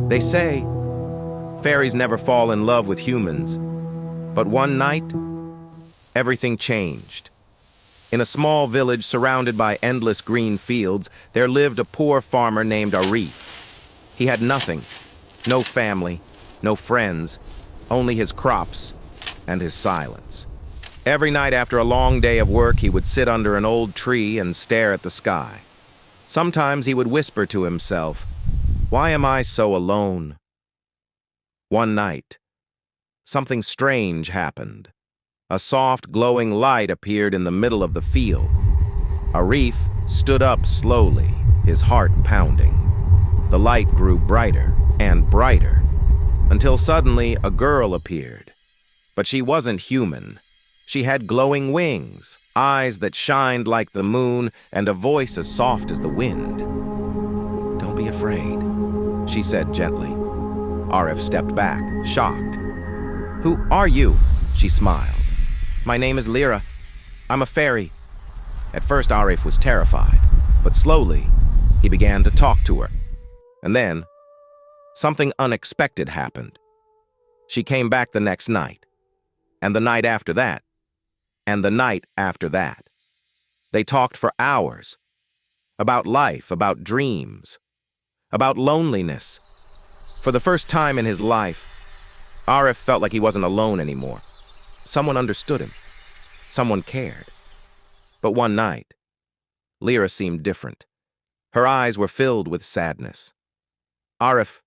They say fairies never fall in love with humans, but one night, everything changed. In a small village surrounded by endless green fields, there lived a poor farmer named Arif. He had nothing, no family, no friends, only his crops and his silence. Every night after a long day of work, he would sit under an old tree and stare at the sky. Sometimes he would whisper to himself, "Why am I so alone?" One night, something strange happened. A soft, glowing light appeared in the middle of the field. Arif stood up slowly, his heart pounding. The light grew brighter and brighter, until suddenly a girl appeared. But she wasn't human. She had glowing wings, eyes that shined like the moon, and a voice as soft as the wind. "Don't be afraid," she said gently. Arif stepped back, shocked. "Who are you?" she smiled. "My name is Lyra. I'm a fairy." At first Arif was terrified, but slowly he began to talk to her. And then something unexpected happened. She came back the next night, and the night after that, and the night after that. They talked for hours, about life, about dreams, about loneliness. For the first time in his life, Arif felt like he wasn't alone anymore. Someone understood him. Someone cared. But one night, Lyra seemed different. Her eyes were filled with sadness. "Arif,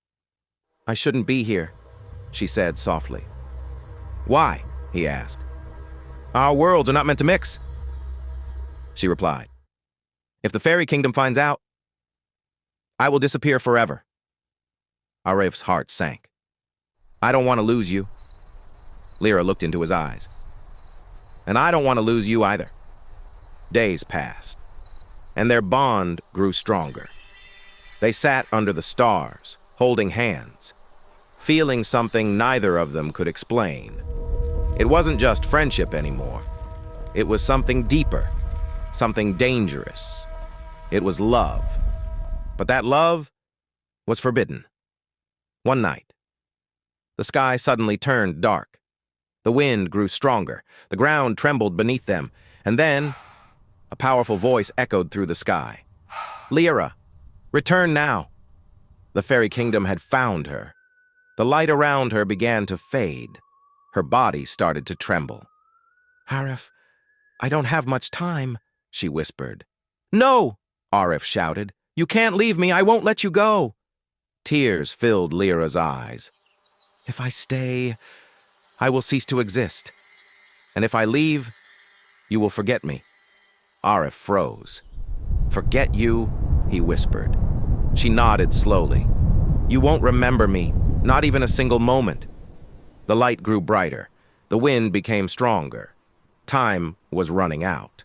I shouldn't be here," she said softly. "Why?" he asked. "Our worlds are not meant to mix," she replied. "If the fairy kingdom finds out, I will disappear forever." Arif's heart sank. "I don't want to lose you." Lyra looked into his eyes. "And I don't want to lose you either." Days passed, and their bond grew stronger. They sat under the stars, holding hands, feeling something neither of them could explain. It wasn't just friendship anymore. It was something deeper, something dangerous. It was love. But that love was forbidden. One night, the sky suddenly turned dark. The wind grew stronger. The ground trembled beneath them. And then, a powerful voice echoed through the sky. "Lyra, return now." The fairy kingdom had found her. The light around her began to fade. Her body started to tremble. "Arif, I don't have much time," she whispered. "No!" Arif shouted. "You can't leave me. I won't let you go." Tears filled Lyra's eyes. "If I stay, I will cease to exist. And if I leave, you will forget me." Arif froze. "Forget you?" he whispered. She nodded slowly. "You won't remember me, not even a single moment." The light grew brighter. The wind became stronger. Time was running out.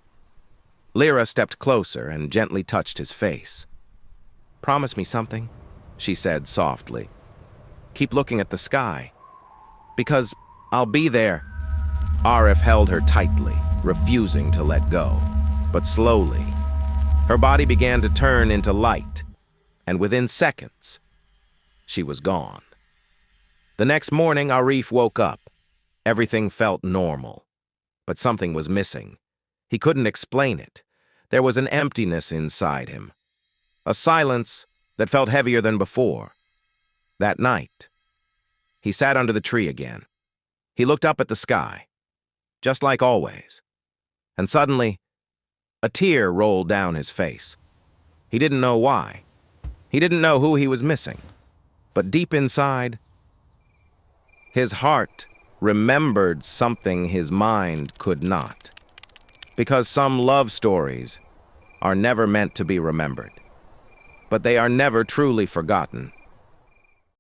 Lyra stepped closer and gently touched his face. "Promise me something," she said softly. "Keep looking at the sky. Because I'll be there." Arif held her tightly, refusing to let go. But slowly, her body began to turn into light, and within seconds, she was gone. The next morning, Arif woke up. Everything felt normal, but something was missing. He couldn't explain it. There was an emptiness inside him, a silence that felt heavier than before. That night, he sat under the tree again. He looked up at the sky, just like always, and suddenly, a tear rolled down his face. He didn't know why. He didn't know who he was missing. But deep inside, his heart remembered something his mind could not. Because some love stories are never meant to be remembered, but they are never truly forgotten.